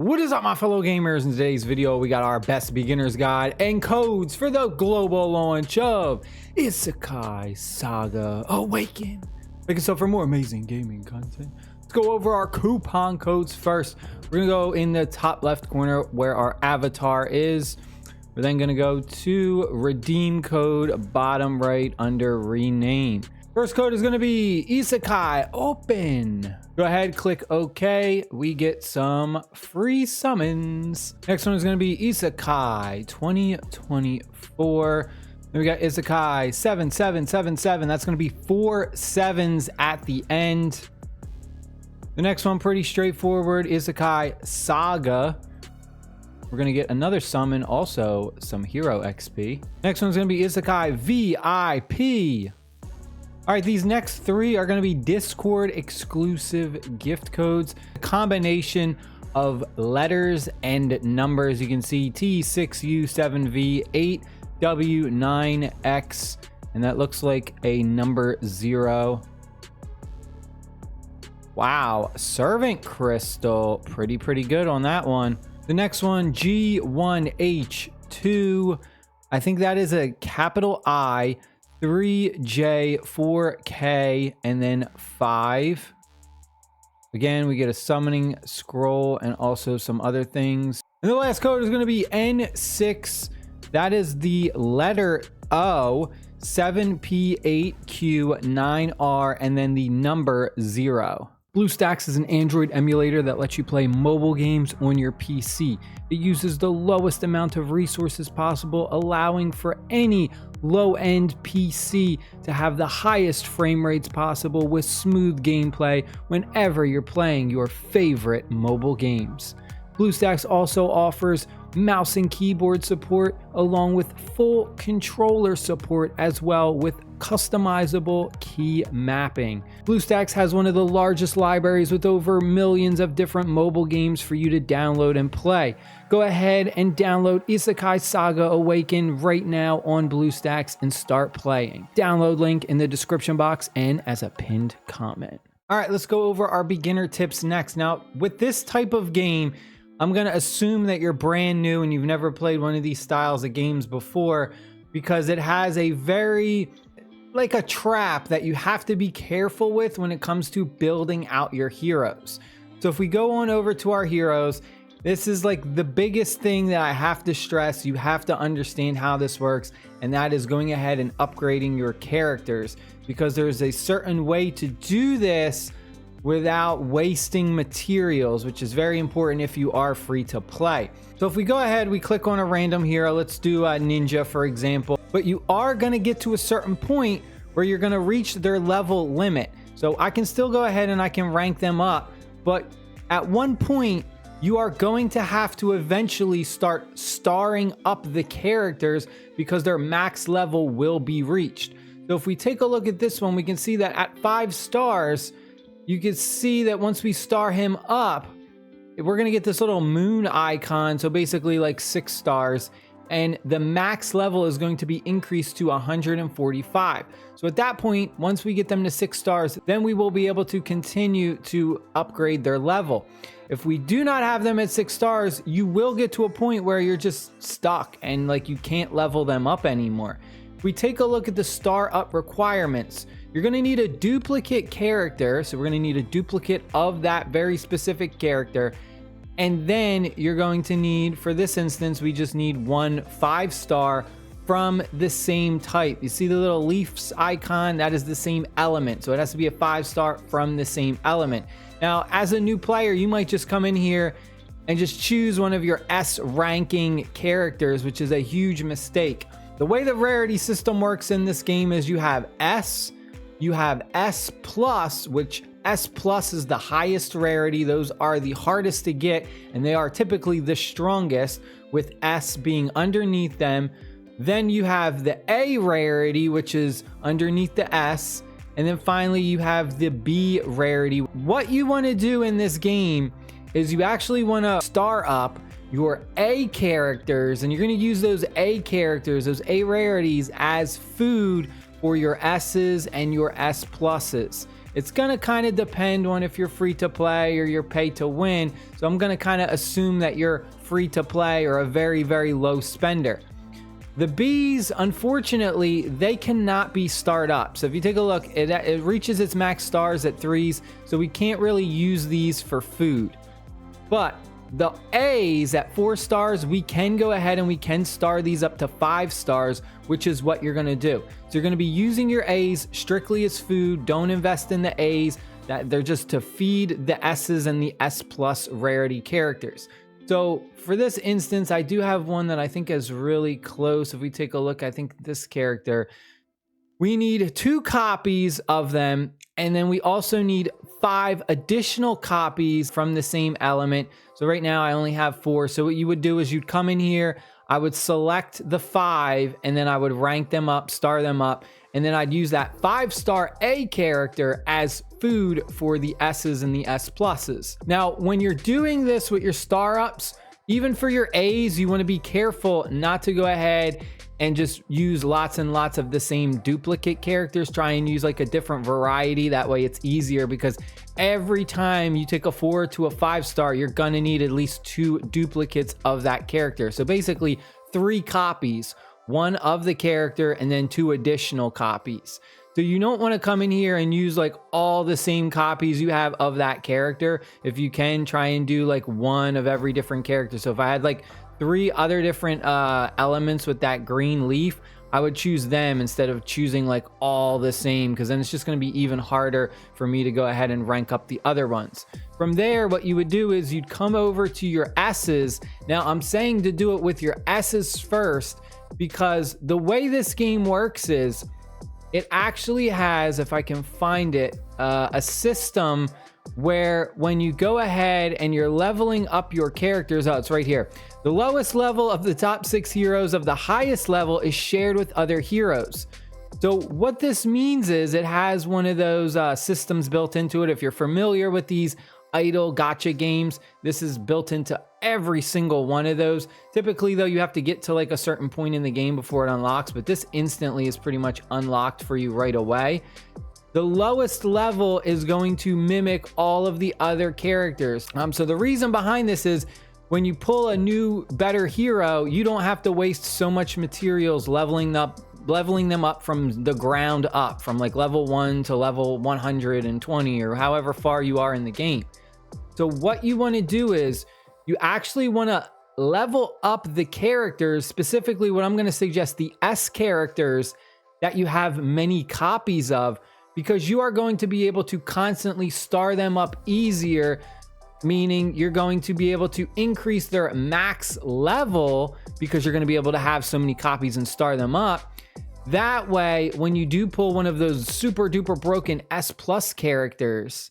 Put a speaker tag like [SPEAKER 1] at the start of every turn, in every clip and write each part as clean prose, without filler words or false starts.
[SPEAKER 1] What is up, my fellow gamers? In today's video, we got our best beginner's guide and codes for the global launch of Isekai Saga Awaken. Make yourself for more amazing gaming content. Let's go over our coupon codes first. We're gonna go in the top left corner where our avatar is. We're then gonna go to redeem code, bottom right under rename. First code is going to be Isekai Open. Go ahead, click OK. We get some free summons. Next one is going to be Isekai 2024. Then we got Isekai 7777. That's going to be 4 7s at the end. The next one, pretty straightforward, Isekai Saga. We're going to get another summon, also some hero XP. Next one's going to be Isekai VIP. All right, these next 3 are going to be Discord exclusive gift codes, a combination of letters and numbers. You can see T6U7V 8W9X, and that looks like a number 0. Wow, Servant Crystal, pretty good on that one. The next one, G1H2, I think that is a capital I, 3J, 4K, and then 5. Again, we get a summoning scroll and also some other things. And the last code is going to be N6. That is the letter O, 7P8Q9R, and then the number 0. BlueStacks is an Android emulator that lets you play mobile games on your PC. It uses the lowest amount of resources possible, allowing for any low-end PC to have the highest frame rates possible with smooth gameplay whenever you're playing your favorite mobile games. BlueStacks also offers mouse and keyboard support along with full controller support, as well with customizable key mapping. BlueStacks has one of the largest libraries with over millions of different mobile games for you to download and play. Go ahead and download Isekai Saga Awaken right now on BlueStacks and start playing. Download link in the description box and as a pinned comment. All right, let's go over our beginner tips next. Now, with this type of game, I'm going to assume that you're brand new and you've never played one of these styles of games before, because it has a very, like a trap that you have to be careful with when it comes to building out your heroes. So if we go on over to our heroes, this is like the biggest thing that I have to stress. You have to understand how this works, and that is going ahead and upgrading your characters, because there's a certain way to do this without wasting materials, which is very important if you are free to play. So if we go ahead, we click on a random hero, let's do a ninja for example, but you are going to get to a certain point where you're going to reach their level limit. So I can still go ahead and I can rank them up, but at one point you are going to have to eventually start starring up the characters because their max level will be reached. So if we take a look at this one, we can see that at 5 stars, you can see that once we star him up, we're going to get this little moon icon. So basically like 6 stars, and the max level is going to be increased to 145. So at that point, once we get them to 6 stars, then we will be able to continue to upgrade their level. If we do not have them at 6 stars, you will get to a point where you're just stuck and like you can't level them up anymore. If we take a look at the star up requirements, you're going to need a duplicate character. So we're going to need a duplicate of that very specific character. And then you're going to need, for this instance, we just need 1 5-star from the same type. You see the little leaves icon? That is the same element. So it has to be a 5-star from the same element. Now, as a new player, you might just come in here and just choose one of your S ranking characters, which is a huge mistake. The way the rarity system works in this game is you have S, you have S plus, which S plus is the highest rarity. Those are the hardest to get, and they are typically the strongest, with S being underneath them. Then you have the A rarity, which is underneath the S. And then finally you have the B rarity. What you want to do in this game is you actually want to star up your A characters, and you're going to use those A characters, those A rarities, as food for your S's and your S pluses. It's gonna kind of depend on if you're free to play or you're pay to win. So I'm gonna kind of assume that you're free to play or a very, very low spender. The bees, unfortunately, they cannot be starred up. So if you take a look, it reaches its max stars at 3s, so we can't really use these for food. But the A's at 4 stars, we can go ahead and we can star these up to 5 stars, which is what you're gonna do. So you're gonna be using your A's strictly as food. Don't invest in the A's. They're just to feed the S's and the S plus rarity characters. So for this instance, I do have one that I think is really close. If we take a look, I think this character, we need 2 copies of them. And then we also need 5 additional copies from the same element. So right now I only have 4. So what you would do is you'd come in here, I would select the 5, and then I would rank them up, star them up. And then I'd use that 5-star A character as food for the S's and the S pluses. Now, when you're doing this with your star ups, even for your A's, you want to be careful not to go ahead and just use lots and lots of the same duplicate characters. Try and use like a different variety. That way it's easier, because every time you take a 4 to a 5-star, you're gonna need at least 2 duplicates of that character. So basically 3 copies, 1 of the character and then 2 additional copies. So you don't want to come in here and use like all the same copies you have of that character. If you can, try and do like 1 of every different character. So if I had like 3 other different elements with that green leaf, I would choose them instead of choosing like all the same, because then it's just going to be even harder for me to go ahead and rank up the other ones. From there, what you would do is you'd come over to your S's. Now I'm saying to do it with your S's first, because the way this game works is it actually has, if I can find it, a system where when you go ahead and you're leveling up your characters, oh, it's right here. The lowest level of the top 6 heroes of the highest level is shared with other heroes. So what this means is it has one of those systems built into it. If you're familiar with these idle gacha games, this is built into every single one of those. Typically though, you have to get to like a certain point in the game before it unlocks, but this instantly is pretty much unlocked for you right away. The lowest level is going to mimic all of the other characters. So the reason behind this is when you pull a new, better hero, you don't have to waste so much materials leveling them up from the ground up, from like level 1 to level 120 or however far you are in the game. So what you want to do is you actually want to level up the characters, specifically what I'm going to suggest, the S characters that you have many copies of, because you are going to be able to constantly star them up easier, meaning you're going to be able to increase their max level because you're going to be able to have so many copies and star them up. That way, when you do pull one of those super duper broken S plus characters,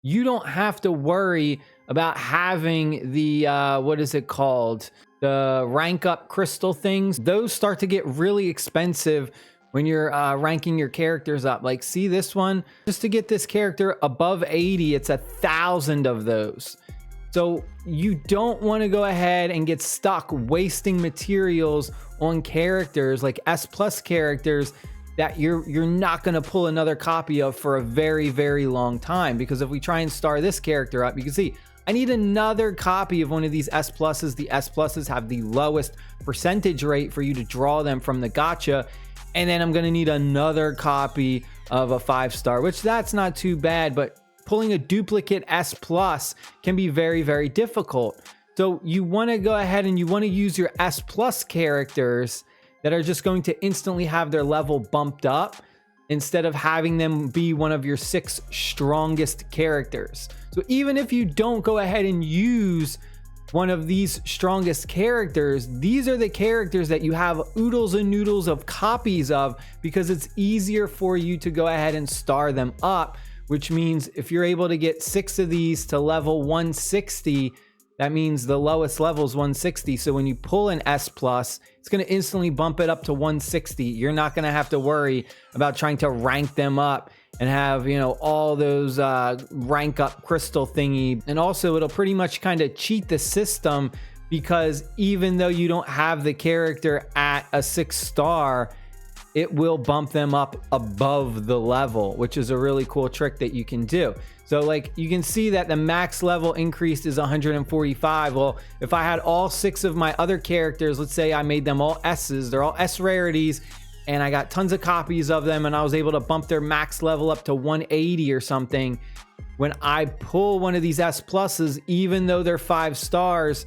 [SPEAKER 1] you don't have to worry about having the, what is it called? The rank up crystal things. Those start to get really expensive when you're ranking your characters up. Like, see this one? Just to get this character above 80, it's 1,000 of those. So you don't want to go ahead and get stuck wasting materials on characters like S plus characters that you're not going to pull another copy of for a very, very long time. Because if we try and star this character up, you can see I need another copy of one of these S pluses. The S pluses have the lowest percentage rate for you to draw them from the gacha. And then I'm going to need another copy of a 5-star, which that's not too bad, but pulling a duplicate S plus can be very, very difficult. So you want to go ahead and you want to use your S plus characters that are just going to instantly have their level bumped up instead of having them be one of your 6 strongest characters. So even if you don't go ahead and use one of these strongest characters, these are the characters that you have oodles and noodles of copies of, because it's easier for you to go ahead and star them up, which means if you're able to get 6 of these to level 160, that means the lowest level is 160. So when you pull an S plus, it's going to instantly bump it up to 160. You're not going to have to worry about trying to rank them up and have, you know, all those rank up crystal thingy. And also it'll pretty much kind of cheat the system, because even though you don't have the character at a 6-star, it will bump them up above the level, which is a really cool trick that you can do. So like you can see that the max level increased is 145. Well, if I had all 6 of my other characters, let's say I made them all S's, they're all S rarities, and I got tons of copies of them, and I was able to bump their max level up to 180 or something. When I pull one of these S pluses, even though they're 5 stars,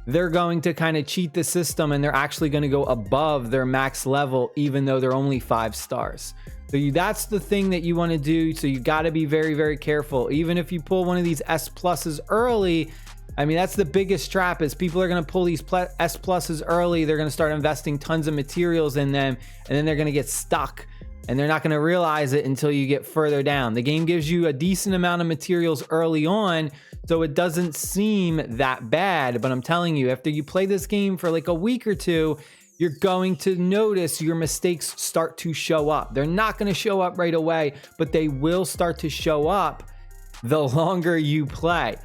[SPEAKER 1] they're going to kind of cheat the system, and they're actually going to go above their max level, even though they're only 5 stars. So that's the thing that you want to do. So you got to be very, very careful. Even if you pull one of these S pluses early, I mean, that's the biggest trap, is people are going to pull these S pluses early. They're going to start investing tons of materials in them, and then they're going to get stuck, and they're not going to realize it until you get further down. The game gives you a decent amount of materials early on, so it doesn't seem that bad. But I'm telling you, after you play this game for like a week or two, you're going to notice your mistakes start to show up. They're not going to show up right away, but they will start to show up the longer you play.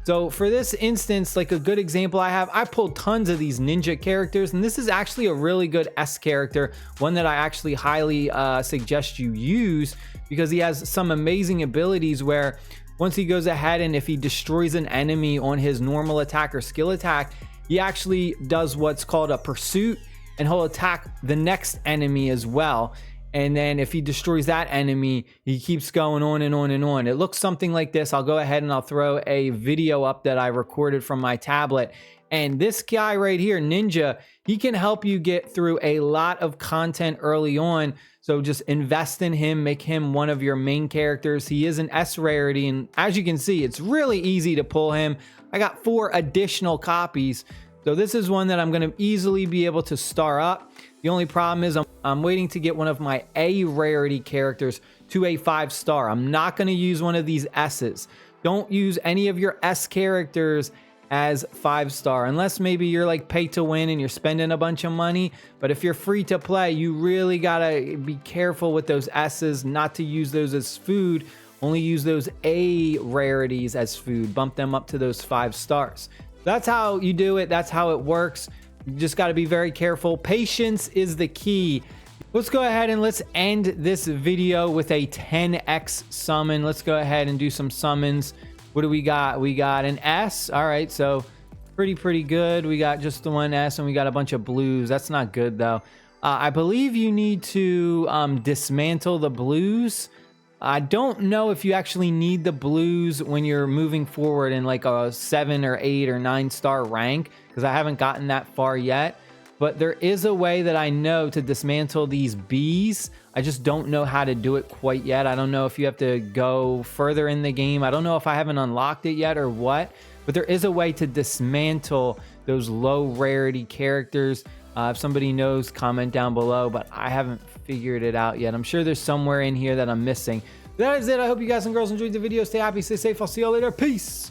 [SPEAKER 1] So for this instance, like a good example I pulled tons of these ninja characters, and this is actually a really good S character, one that I actually highly suggest you use, because he has some amazing abilities where once he goes ahead and if he destroys an enemy on his normal attack or skill attack, he actually does what's called a pursuit, and he'll attack the next enemy as well. And then if he destroys that enemy, he keeps going on and on and on. It looks something like this. I'll go ahead and I'll throw a video up that I recorded from my tablet. And this guy right here, Ninja, he can help you get through a lot of content early on. So just invest in him, make him one of your main characters. He is an S rarity, and as you can see, it's really easy to pull him. I got 4 additional copies. So this is one that I'm going to easily be able to star up. The only problem is I'm waiting to get one of my A rarity characters to a 5-star. I'm not going to use one of these S's. Don't use any of your S characters as 5-star, unless maybe you're like pay to win and you're spending a bunch of money. But if you're free to play, you really got to be careful with those S's, not to use those as food. Only use those A rarities as food. Bump them up to those 5 stars. That's how you do it. That's how it works. You just got to be very careful. Patience is the key. Let's go ahead and let's end this video with a 10x summon. Let's go ahead and do some summons. What do we got? We got an S. All right, so pretty good. We got just the one S, and we got a bunch of blues. That's not good though. I believe you need to dismantle the blues. I don't know if you actually need the blues when you're moving forward in like a 7 or 8 or 9-star rank, because I haven't gotten that far yet. But there is a way that I know to dismantle these Bs. I just don't know how to do it quite yet. I don't know if you have to go further in the game. I don't know if I haven't unlocked it yet or what, but there is a way to dismantle those low rarity characters. If somebody knows, comment down below, but I haven't figured it out yet. I'm sure there's somewhere in here that I'm missing. That is it. I hope you guys and girls enjoyed the video. Stay happy, stay safe. I'll see y'all later. Peace.